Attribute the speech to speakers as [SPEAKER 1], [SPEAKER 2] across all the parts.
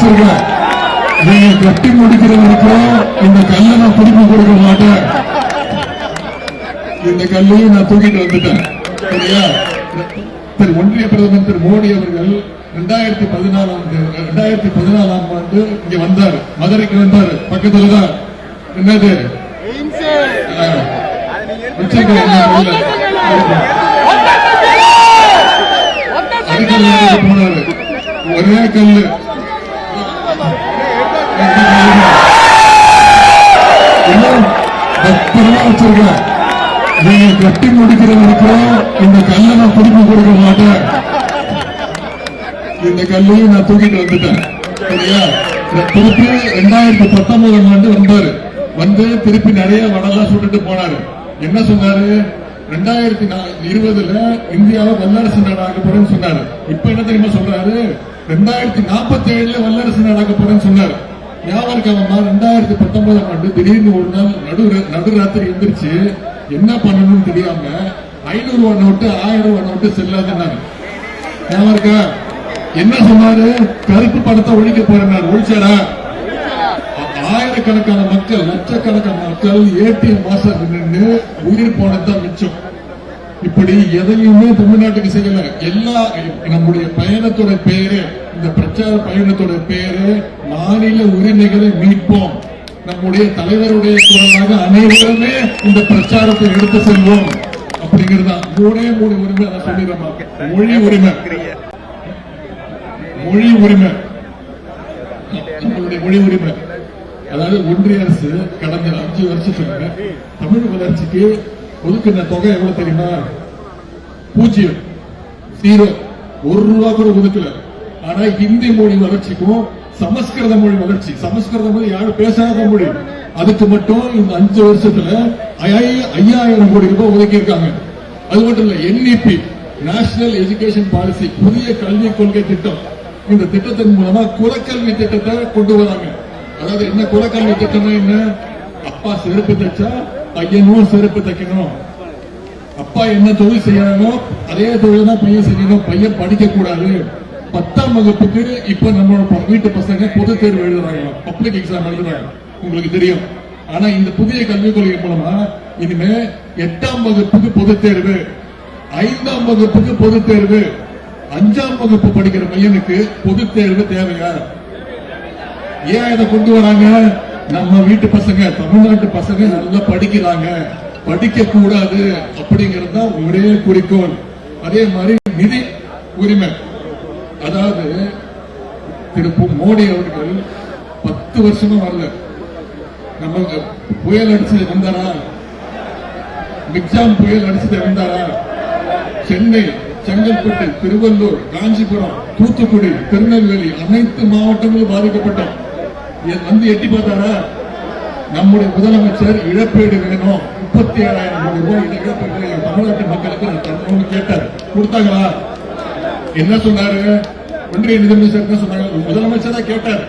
[SPEAKER 1] வச்சிருக்கேன். நீங்க கட்டி முடிக்கிற வரைக்கும் இந்த கல்லை நான் திருப்பி கொடுக்க மாட்டேன். இந்த கல்லையும் நான் தூக்கிட்டு வந்துட்டேன். சரியா? ஒன்றிய பிரதமர் திரு மோடி அவர்கள் 2014ஆம் ஆண்டு இங்க வந்தார். மதுரைக்கு வந்தார். பக்கத்துலதான் என்னது போனாரு. ஒரே கல்லு பத்திரமா வச்சிருக்கேன். நீங்க கட்டி முடிக்கிற வரைக்கும் இந்த கல்லை நான் திருப்பி கொடுக்க மாட்டேன். இந்த கல்லையும் நான் தூக்கிட்டு வந்துட்டேன். சரியா? திருப்பி 2019ஆம் ஆண்டு வந்தாரு. வந்து திருப்பி நிறைய வடலாம் சுட்டுட்டு போனாரு. என்ன சொன்னாரு? 2020 இந்தியாவை வல்லரசு நாடாக போறேன்னு சொன்னாரு. இப்ப என்ன தெரியுமா சொல்றாரு? 2047 வல்லரசு நாடாக போறேன்னு சொன்னாரு. ஞாபகம் 2019ஆம் ஆண்டு திடீர்னு ஒரு நாள் நடுராத்திரி எந்திரிச்சு என்ன பண்ணணும்னு தெரியாம 500 ரூபா நோட்டு 1000 ரூபா நோட்டு செல்லாதுன்னாரு. ஞாபகம் என்ன சொன்னாரு? கருப்பு பணத்தை ஒழிக்க போறாரு. ஒழிச்சாரா? ஆயிரக்கணக்கான மக்கள், லட்சக்கணக்கான மக்கள் ஏடிஎம் வாசல் நின்று உயிர் போனதான் மிச்சம். இப்படி எதையுமே தமிழ்நாட்டுக்கு செய்யல. எல்லா நம்முடைய பயணத்தோட பேரு, இந்த பிரச்சார பயணத்தோட பேரு மாநில உரிமைகளை மீட்போம். நம்முடைய தலைவருடைய குரலாக அனைவருமே இந்த பிரச்சாரத்தை எடுத்து செல்வோம் அப்படிங்கிறதா. மூணு உரிமை அதை சொல்லிடுறோம். மொழி உரிமை, மொழி உரிமை, நம்மளுடைய மொழி உரிமை. அதாவது ஒன்றிய அரசு கடந்த 5 வருஷத்துல தமிழ் வளர்ச்சிக்கு ஒதுக்கின தொகை எவ்வளவு தெரியுமா? 0, 1 ரூபா கூட ஒதுக்கல. ஆனா ஹிந்தி மொழி வளர்ச்சிக்கும் சமஸ்கிருத மொழி வளர்ச்சி, சமஸ்கிருத மொழி யாரும் பேசாத மொழி, அதுக்கு மட்டும் இந்த 5 வருஷத்துல 5000 கோடி ரூபாய் ஒதுக்கி இருக்காங்க. அது மட்டும் இல்ல, என்இபி நேஷனல் எஜுகேஷன் பாலிசி, புதிய கல்விக் கொள்கை திட்டம். இந்த திட்டத்தின் மூலமா குலக்கல்வி திட்டத்தை கொண்டு வராங்க. அதாவது என்ன குலக்கல்வி திட்டம்? என்ன? அப்பா செருப்பு தைச்சா பையனும் செருப்பு தைக்கணும். அப்பா என்ன தொழில் செய்யறானோ அதே தொழில் தான் பையன் செய்யணும். பையன் படிக்க கூடாது. 10ஆம் வகுப்புக்கு இப்ப நம்ம வீட்டு பசங்க பொது தேர்வு எழுதுறாங்க, பப்ளிக் எக்ஸாம் எழுதுறாங்க, உங்களுக்கு தெரியும். ஆனா இந்த புதிய கல்விக் கொள்கை மூலமா இனிமே 8ஆம் வகுப்புக்கு பொது தேர்வு, 5ஆம் வகுப்புக்கு பொது தேர்வு, 5ஆம் வகுப்பு படிக்கிற பையனுக்கு பொது தேர்வு தேவையா? ஏன் இதை கொண்டு வராங்க? நம்ம வீட்டு பசங்க, தமிழ்நாட்டு பசங்க நல்லா படிக்கிறாங்க, படிக்க கூடாது அப்படிங்கிறது தான் ஒரே குறிக்கோள். அதே மாதிரி நிதி உரிமை. அதாவது திரு மோடி அவர்கள் 10 வருஷமா வரல. நம்ம புயல் அடிச்சது வந்தாரா? மிக்ஜாம் புயல் அடிச்சது வந்தாரா? சென்னை, செங்கல்பட்டு, திருவள்ளூர், காஞ்சிபுரம், தூத்துக்குடி, திருநெல்வேலி அனைத்து மாவட்டங்களும் பாதிக்கப்பட்டோம். வந்து எட்டி பார்த்தாரா? நம்முடைய முதலமைச்சர் இழப்பீடு வேணும், 37,000 கோடி ரூபாய் இழப்பீடு தமிழ்நாட்டு மக்களுக்கு தரணும்னு கேட்டார். கொடுத்தாங்களா? என்ன சொன்னாரு? ஒன்றிய நிதியமைச்சர் என்ன சொன்னாங்க? முதலமைச்சரா கேட்டார்.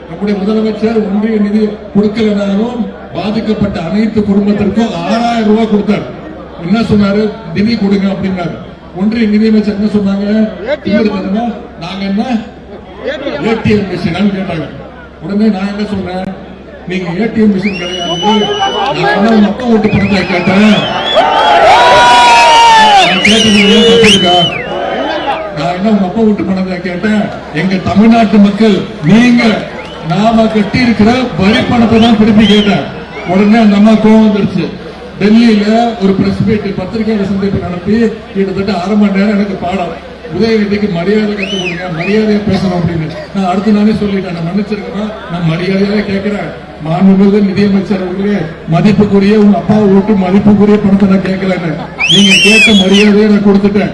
[SPEAKER 1] நம்முடைய முதலமைச்சர் ஒன்றிய நிதி கொடுக்கலனாலும் பாதிக்கப்பட்ட அனைத்து குடும்பத்திற்கும் 6,000 ரூபாய் கொடுத்தார். என்ன சொன்னாரு? நிதி கொடுங்க அப்படின்னாரு. ஒன்றிய நிதியமைச்சர் என்ன சொன்னாங்க? நாங்க என்ன ஏடிஎம் மிஷின் கேட்டாங்க. உடனே நான் என்ன சொன்னேன்? நீங்க ஏடிஎம் மிஷின் கிடையாது, மக்கள் ஓட்டு பணத்தை கேட்டேன். கேட்டதுக்கா நான் என்ன மக்கள் ஓட்டு பணத்தை கேட்டேன்? எங்க தமிழ்நாட்டு மக்கள் நீங்க நாம கட்டி இருக்கிற வரி பணத்தை தான் திருப்பி கேட்டேன். உடனே அந்த அம்மா கோவம் வந்துருச்சு. டெல்லியில ஒரு பிரஸ் மீட், பத்திரிகையாளர் சந்திப்பு நடத்தி கிட்டத்தட்ட 1/2 மணி நேரம் எனக்கு பாடம். உதயநிதிக்கு மரியாதை கற்றுக் கொடுங்க, மரியாதையா பேசணும் அப்படின்னு நான் அடுத்த நாளே சொல்லிட்டேன். நான் மன்னிச்சிருக்கேன், நான் மரியாதையா கேட்கிறேன். மாண்புமிகு நிதியமைச்சர் அவர்களே, மதிப்புக்குரிய உங்க அப்பாவை ஓட்டு மதிப்புக்குரிய பணத்தை நான் கேட்கலன்னு நீங்க கேட்ட மரியாதையை நான் கொடுத்துட்டேன்.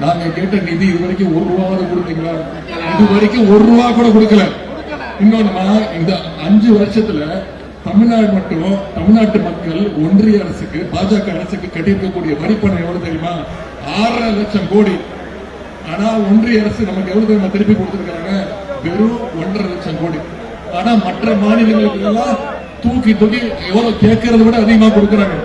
[SPEAKER 1] நாங்க கேட்ட நிதி இது வரைக்கும் 1 ரூபாவது கொடுத்தீங்களா? இது வரைக்கும் 1 ரூபா கூட கொடுக்கல. இன்னொன்னு, இந்த 5 வருஷத்துல தமிழ்நாடு மட்டும் தமிழ்நாட்டு மக்கள் ஒன்றிய அரசுக்கு, பாஜக அரசுக்கு கட்டியிருக்கக்கூடிய வரிப்பணம் எவ்வளவு தெரியுமா? 6.5 லட்சம் கோடி. ஆனா ஒன்றிய அரசு நமக்கு எவ்வளவு தெரியுமா திருப்பி கொடுத்திருக்காங்க? வெறும் 1.5 லட்சம் கோடி. ஆனா மற்ற மாநிலங்களுக்கு எல்லாம் தூக்கி எவ்வளவு கேட்கறத விட அதிகமா கொடுக்கறாங்க.